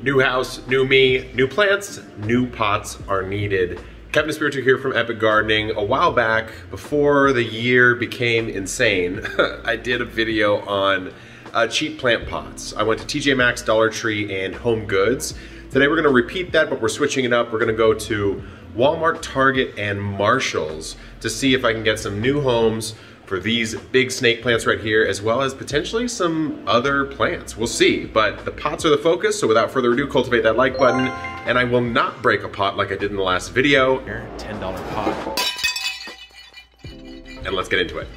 New house, new me, new plants, new pots are needed. Kevin Espiritu here from Epic Gardening. A while back, before the year became insane, I did a video on cheap plant pots. I went to TJ Maxx, Dollar Tree, and Home Goods. Today we're gonna repeat that, but we're switching it up. We're gonna go to Walmart, Target, and Marshall's to see if I can get some new homes for these big snake plants right here, as well as potentially some other plants. We'll see, but the pots are the focus, so without further ado, cultivate that like button, and I will not break a pot like I did in the last video. $10 pot. And let's get into it.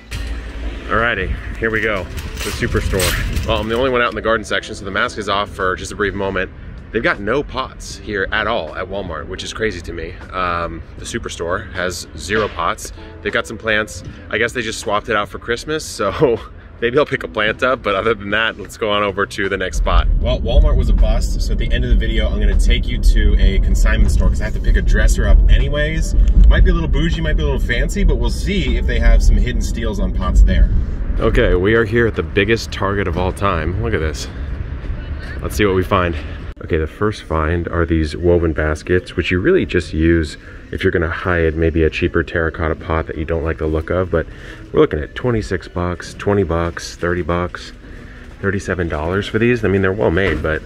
Alrighty, here we go, the Superstore. Well, I'm the only one out in the garden section, so the mask is off for just a brief moment. They've got no pots here at all at Walmart, which is crazy to me. The Superstore has 0 pots. They've got some plants. I guess they just swapped it out for Christmas, so maybe I'll pick a plant up, but other than that, let's go on over to the next spot. Well, Walmart was a bust, so at the end of the video, I'm gonna take you to a consignment store because I have to pick a dresser up anyways. Might be a little bougie, might be a little fancy, but we'll see if they have some hidden steals on pots there. Okay, we are here at the biggest Target of all time. Look at this. Let's see what we find. Okay, the first find are these woven baskets, which you really just use if you're gonna hide maybe a cheaper terracotta pot that you don't like the look of, but we're looking at 26 bucks, 20 bucks, 30 bucks, $37 for these. I mean, they're well made, but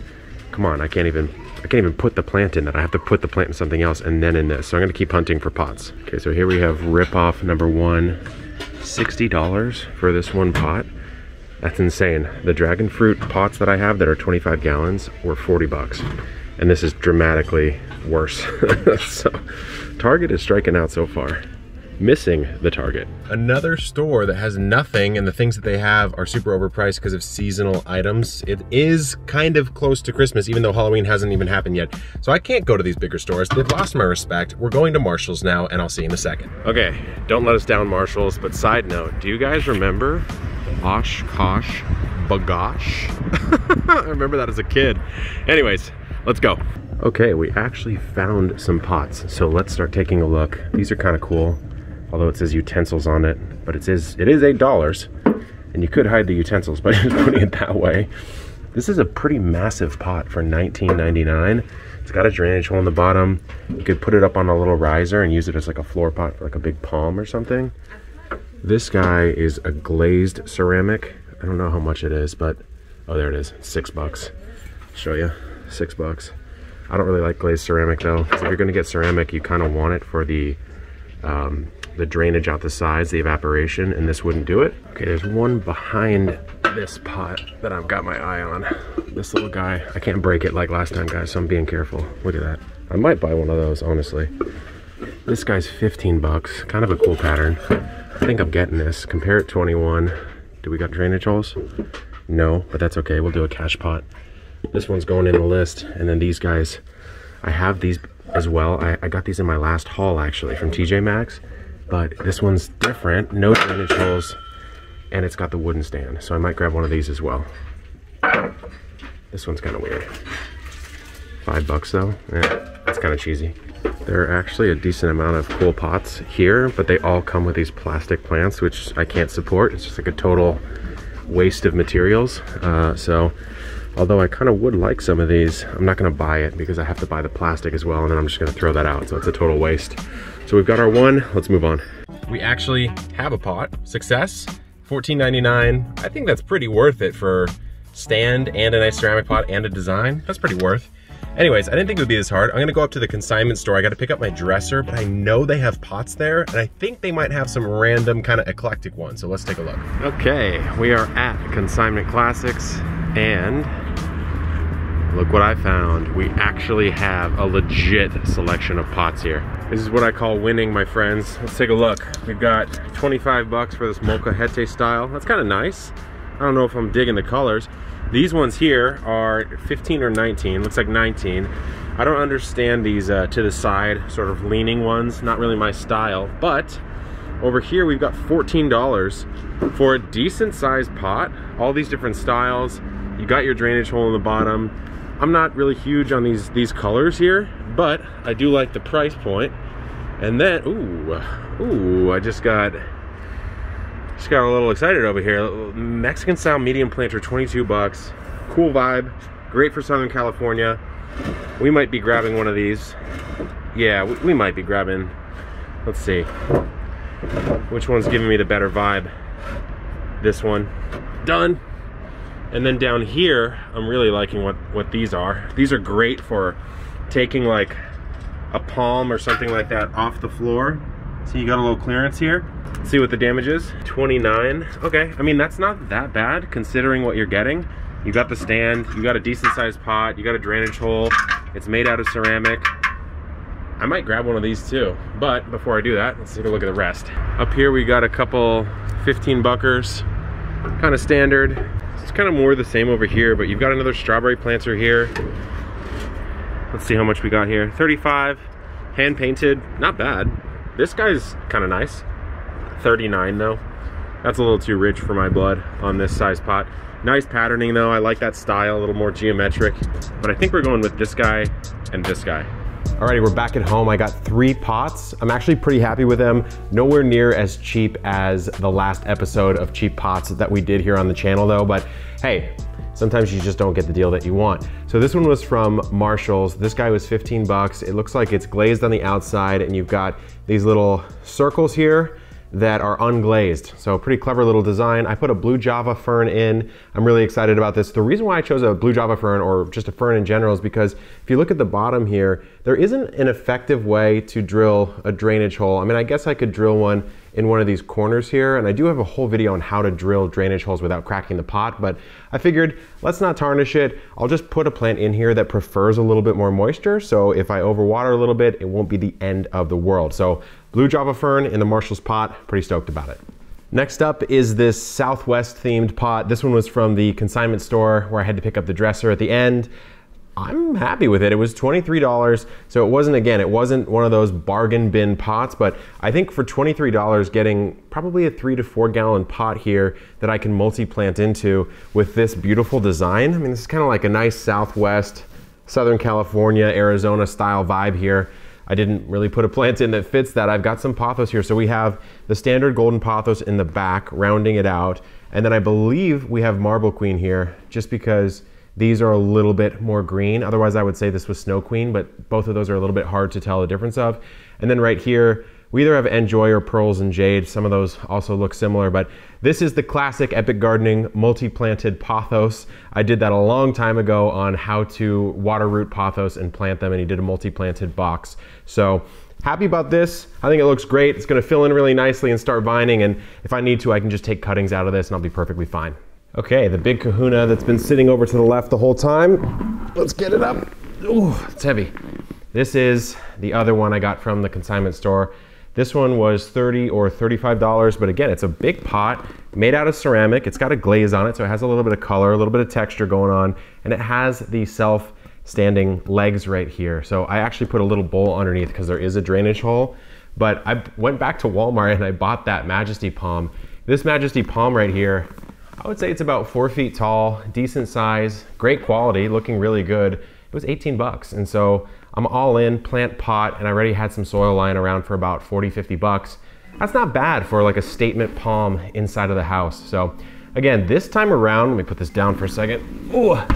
come on, I can't even put the plant in it. I have to put the plant in something else and then in this. So I'm gonna keep hunting for pots. Okay, so here we have rip-off number 1, $60 for this one pot. That's insane. The dragon fruit pots that I have that are 25 gallons were 40 bucks. And this is dramatically worse. So Target is striking out so far. Missing the Target. Another store that has nothing, and the things that they have are super overpriced because of seasonal items. It is kind of close to Christmas, even though Halloween hasn't even happened yet. So I can't go to these bigger stores. They've lost my respect. We're going to Marshall's now, and I'll see you in a second. Okay, don't let us down, Marshall's, but side note, do you guys remember Oshkosh Bagosh? I remember that as a kid. Anyways, let's go. Okay, we actually found some pots, so let's start taking a look. These are kind of cool, although it says utensils on it, but it is $8, and you could hide the utensils by just putting it that way. This is a pretty massive pot for $19.99. It's got a drainage hole in the bottom. You could put it up on a little riser and use it as like a floor pot for like a big palm or something. This guy is a glazed ceramic. I don't know how much it is, but oh, there it is, 6 bucks. I'll show you, 6 bucks. I don't really like glazed ceramic though, because if you're gonna get ceramic, you kind of want it for the drainage out the sides, the evaporation, and this wouldn't do it. Okay, there's one behind this pot that I've got my eye on. This little guy, I can't break it like last time, guys, so I'm being careful. Look at that. I might buy one of those, honestly. This guy's 15 bucks, kind of a cool pattern. I think I'm getting this. Compare it 21. Do we got drainage holes? No, but that's okay. We'll do a cash pot. This one's going in the list. And then these guys, I have these as well. I got these in my last haul actually from TJ Maxx, but this one's different. No drainage holes, and it's got the wooden stand. So I might grab one of these as well. This one's kind of weird. 5 bucks though. That's kind of cheesy. There are actually a decent amount of cool pots here, but they all come with these plastic plants, which I can't support. It's just like a total waste of materials. So although I kind of would like some of these, I'm not gonna buy it because I have to buy the plastic as well, and then I'm just gonna throw that out. So it's a total waste. So we've got our one, let's move on. We actually have a pot, success, $14.99. I think that's pretty worth it for stand and a nice ceramic pot and a design. That's pretty worth. Anyways, I didn't think it would be this hard. I'm gonna go up to the consignment store. I gotta pick up my dresser, but I know they have pots there, and I think they might have some random kind of eclectic ones, so let's take a look. Okay, we are at Consignment Classics, and look what I found. We actually have a legit selection of pots here. This is what I call winning, my friends. Let's take a look. We've got 25 bucks for this Molcajete style. That's kind of nice. I don't know if I'm digging the colors. These ones here are 15 or 19, looks like 19. I don't understand these to the side, sort of leaning ones, not really my style, but over here we've got $14 for a decent sized pot, all these different styles. You got your drainage hole in the bottom. I'm not really huge on these colors here, but I do like the price point. And then, ooh, I just got a little excited over here. Mexican style medium planter, 22 bucks. Cool vibe, great for Southern California. We might be grabbing one of these. Yeah, we might be grabbing, let's see. Which one's giving me the better vibe? This one. Done. And then down here, I'm really liking what these are. These are great for taking like a palm or something like that off the floor. So you got a little clearance here. Let's see what the damage is. 29. Okay, I mean, that's not that bad considering what you're getting. You got the stand, you got a decent sized pot, you got a drainage hole. It's made out of ceramic. I might grab one of these too, but before I do that, let's take a look at the rest. Up here we got a couple 15 buckers, kind of standard. It's kind of more the same over here, but you've got another strawberry planter here. Let's see how much we got here. 35, hand painted, not bad. This guy's kind of nice. 39 though. That's a little too rich for my blood on this size pot. Nice patterning though, I like that style, a little more geometric. But I think we're going with this guy and this guy. Alrighty, we're back at home. I got 3 pots. I'm actually pretty happy with them. Nowhere near as cheap as the last episode of cheap pots that we did here on the channel though, but hey, sometimes you just don't get the deal that you want. So this one was from Marshall's. This guy was 15 bucks. It looks like it's glazed on the outside and you've got these little circles here that are unglazed. So pretty clever little design. I put a blue java fern in. I'm really excited about this. The reason why I chose a blue java fern or just a fern in general is because if you look at the bottom here, there isn't an effective way to drill a drainage hole. I mean, I guess I could drill one in one of these corners here, and I do have a whole video on how to drill drainage holes without cracking the pot, but I figured let's not tarnish it. I'll just put a plant in here that prefers a little bit more moisture, so if I overwater a little bit, it won't be the end of the world. So blue java fern in the Marshall's pot, pretty stoked about it. Next up is this Southwest themed pot. This one was from the consignment store where I had to pick up the dresser at the end. I'm happy with it. It was $23, so it wasn't one of those bargain bin pots, but I think for $23 getting probably a 3 to 4 gallon pot here that I can multi-plant into with this beautiful design. I mean, this is kind of like a nice Southwest, Southern California, Arizona style vibe here. I didn't really put a plant in that fits that. I've got some pothos here. So we have the standard golden pothos in the back, rounding it out. And then I believe we have marble queen here, just because these are a little bit more green. Otherwise, I would say this was Snow Queen, but both of those are a little bit hard to tell the difference of. And then right here, we either have Enjoy or Pearls and Jade. Some of those also look similar, but this is the classic Epic Gardening multi-planted pothos. I did that a long time ago on how to water root pothos and plant them, and he did a multi-planted box. So happy about this. I think it looks great. It's gonna fill in really nicely and start vining, and if I need to, I can just take cuttings out of this and I'll be perfectly fine. Okay, the big kahuna that's been sitting over to the left the whole time. Let's get it up. Ooh, it's heavy. This is the other one I got from the consignment store. This one was $30 or $35, but again, it's a big pot made out of ceramic. It's got a glaze on it, so it has a little bit of color, a little bit of texture going on, and it has the self-standing legs right here. So I actually put a little bowl underneath because there is a drainage hole, but I went back to Walmart and I bought that Majesty Palm. This Majesty Palm right here, I would say it's about 4 feet tall, decent size, great quality, looking really good. It was 18 bucks. And so I'm all in, plant pot, and I already had some soil lying around for about 40, 50 bucks. That's not bad for like a statement palm inside of the house. So again, this time around, let me put this down for a second. Ooh, I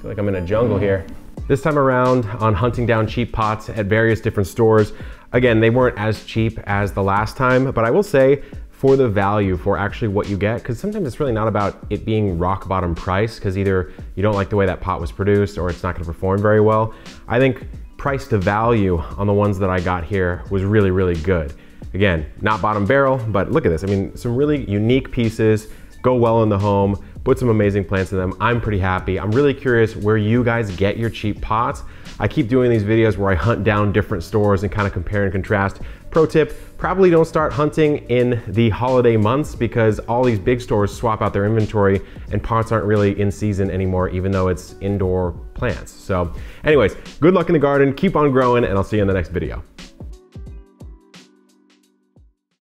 feel like I'm in a jungle here. This time around on hunting down cheap pots at various different stores. Again, they weren't as cheap as the last time, but I will say, for the value, for actually what you get, because sometimes it's really not about it being rock bottom price, because either you don't like the way that pot was produced or it's not going to perform very well. I think price to value on the ones that I got here was really, really good. Again, not bottom barrel, but look at this. I mean, some really unique pieces, go well in the home, put some amazing plants in them. I'm pretty happy. I'm really curious where you guys get your cheap pots. I keep doing these videos where I hunt down different stores and kind of compare and contrast. Pro tip, probably don't start hunting in the holiday months because all these big stores swap out their inventory and pots aren't really in season anymore, even though it's indoor plants. So anyways, good luck in the garden, keep on growing, and I'll see you in the next video.